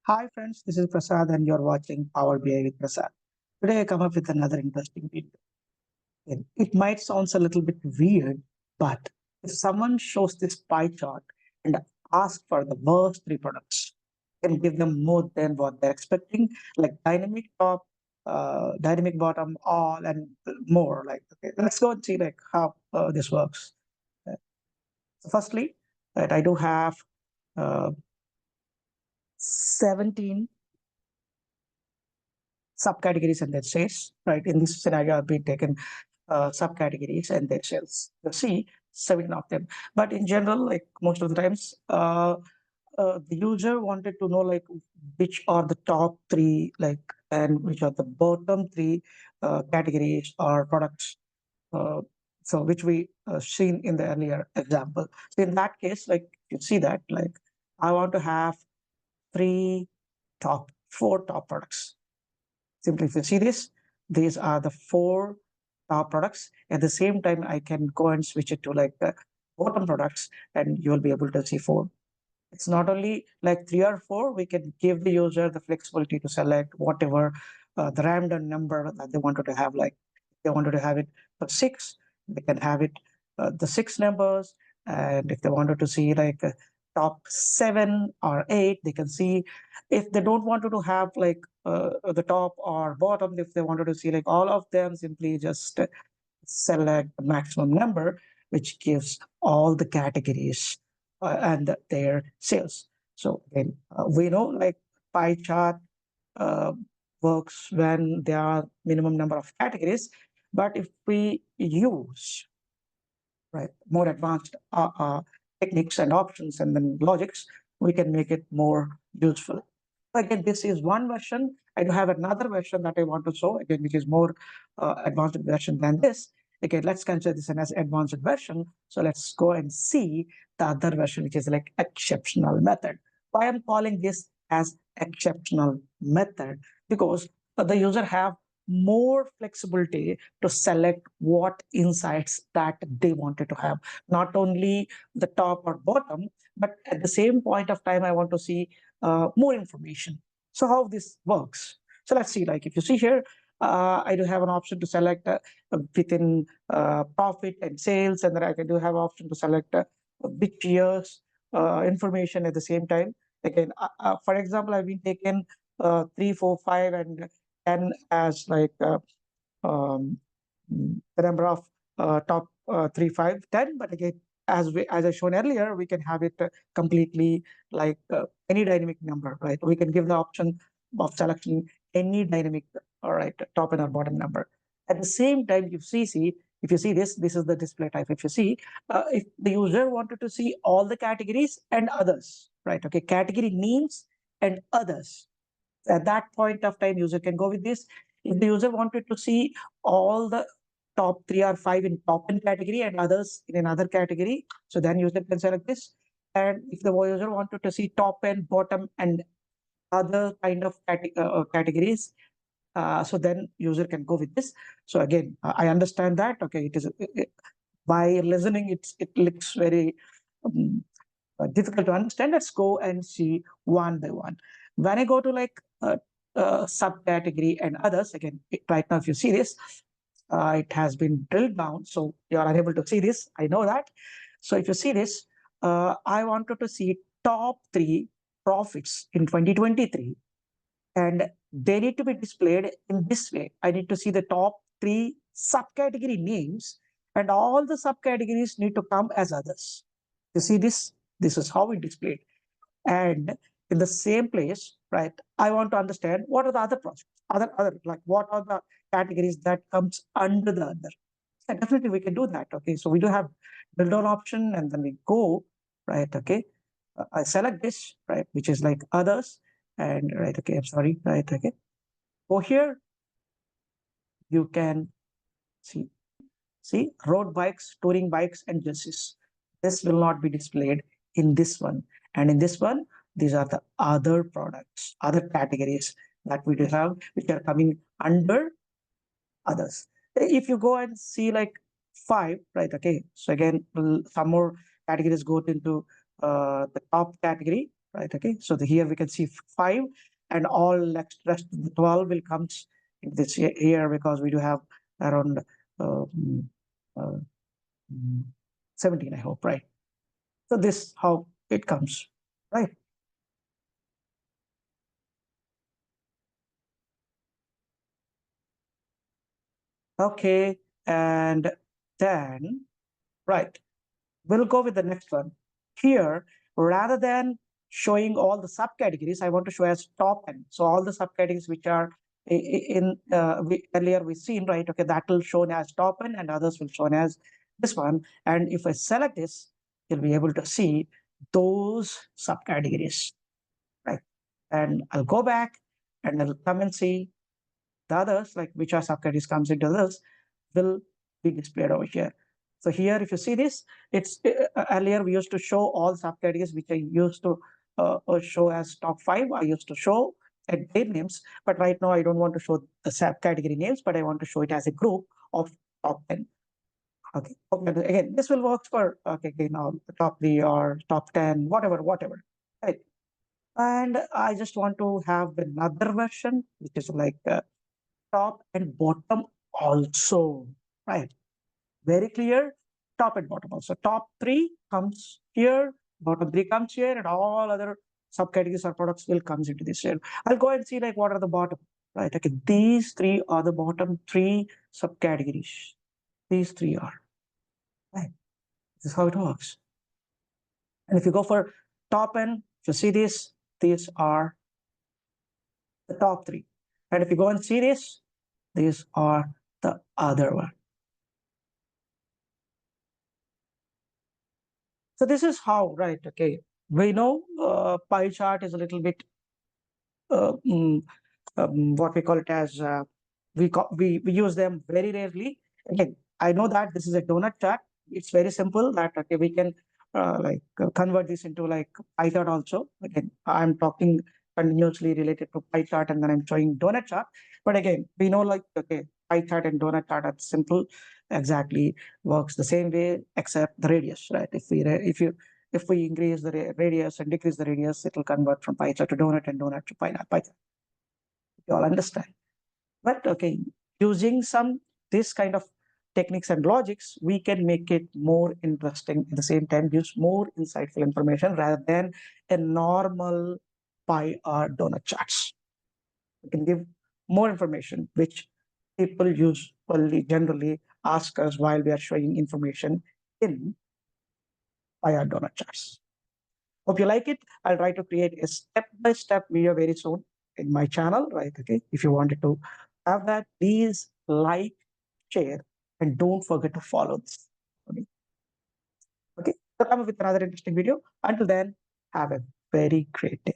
Hi friends, this is Prasad and you're watching Power BI with Prasad. Today I come up with another interesting video. And it might sound a little bit weird, but if someone shows this pie chart and asks for the worst three products and give them more than what they're expecting, like dynamic top, dynamic bottom, all and more. Like, okay, let's go and see like how this works. So firstly, that I do have uh, 17 subcategories and their sales, right? In this scenario, I've been taken subcategories and their sales. You see 7 of them. But in general, like most of the times, the user wanted to know like which are the top three, like, and which are the bottom three categories or products. Uh, so which we seen in the earlier example. So in that case, like you see that, like I want to have four top products. Simply, if you see this, these are the four top products. At the same time, I can go and switch it to like the bottom products, and you will be able to see four. It's not only like three or four, we can give the user the flexibility to select whatever the random number that they wanted to have. Like if they wanted to have it for six, they can have it the six numbers. And if they wanted to see like top 7 or 8, they can see. If they don't want to have like the top or bottom, if they wanted to see like all of them, simply just select the maximum number, which gives all the categories and their sales. So again, we know like pie chart uh, works when there are minimum number of categories, but if we use more advanced techniques and options and then logics, we can make it more useful. Again, this is one version. I do have another version that I want to show again, which is more advanced version than this. Again, let's consider this as advanced version. So let's go and see the other version, which is like exceptional method. Why I'm calling this as exceptional method? Because the user have more flexibility to select what insights that they wanted to have, not only the top or bottom, but at the same point of time, I want to see more information. So how this works? So let's see, like if you see here, I do have an option to select within profit and sales, and then I can do have option to select which years information at the same time. Again, for example, I've been taken 3, 4, 5, and 10 as like um, the number of top 3, 5, 10. But again, as I shown earlier, we can have it completely like any dynamic number, right? We can give the option of selection any dynamic, all right, top and or bottom number. At the same time, if you see this, this is the display type. If you see, if the user wanted to see all the categories and others, right? Okay, category names and others. At that point of time, user can go with this. If the user wanted to see all the top 3 or 5 in top 10 category and others in another category, so then user can select this. And if the user wanted to see top and bottom and other kind of categories, so then user can go with this. So again, I understand that. Okay, by listening, it looks very difficult to understand. Let's go and see one by one. When I go to like subcategory and others, again, right now, if you see this, it has been drilled down. So you are unable to see this. I know that. So if you see this, I wanted to see top 3 profits in 2023. And they need to be displayed in this way. I need to see the top 3 subcategory names, and all the subcategories need to come as others. You see this? This is how we displayed. And in the same place, right, I want to understand what are the other projects, other like what are the categories that comes under the other. Yeah, definitely we can do that. Okay, so we do have build on option, and then we go, right, okay. I select this, right, which is like others, and right, okay, I'm sorry, right, okay. Go here, you can see road bikes, touring bikes, and jerseys. This will not be displayed in this one. And in this one, these are the other products, other categories that we do have, which are coming under others. If you go and see like 5, right? Okay. So again, some more categories go into the top category. right? Okay, so here we can see 5, and all rest of the 12 will come in this here because we do have around um, uh, 17, I hope, right? So this how it comes, right? Okay, and then, right, we'll go with the next one. Here, rather than showing all the subcategories, I want to show as top N. So all the subcategories which are in earlier we seen, right? Okay, that will shown as top N and others will shown as this one. And if I select this, you'll be able to see those subcategories, right? And I'll go back and I'll come and see the others, like which are subcategories comes into this, will be displayed over here. So here, if you see this, it's earlier we used to show all subcategories which I used to show as top 5. I used to show at their names, but right now I don't want to show the subcategory names, but I want to show it as a group of top 10. Okay. Okay. Again, this will work for okay, now top 3 or top 10, whatever. Right. And I just want to have another version, which is like top and bottom also, right? Very clear, top and bottom also. Top 3 comes here, bottom 3 comes here, and all other subcategories or products will comes into this here. I'll go and see like what are the bottom, right? Okay, these 3 are the bottom 3 subcategories. These 3 are, right? This is how it works. And if you go for top end, if you see this, these are the top 3. And if you go and see this, these are the other one. So this is how, right? Okay, we know pie chart is a little bit uh, mm, what we call it as we use them very rarely. Again, I know that this is a donut chart. It's very simple that okay we can convert this into like pie chart also. Again, I'm talking continuously related to pie chart and then I'm showing donut chart. But again, we know like okay pie chart and donut chart are simple, exactly works the same way except the radius, right? If we increase the radius and decrease the radius, it will convert from pie chart to donut and donut to pie chart. You all understand? But okay, using some this kind of techniques and logics, we can make it more interesting at the same time, gives more insightful information rather than a normal pie or donut charts. We can give more information, which people usually generally ask us while we are showing information in pie or donut charts. Hope you like it. I'll try to create a step-by-step video very soon in my channel, right? Okay. If you wanted to have that, please like, share, and don't forget to follow this. Okay. Okay. So come up with another interesting video. Until then, have a very great day.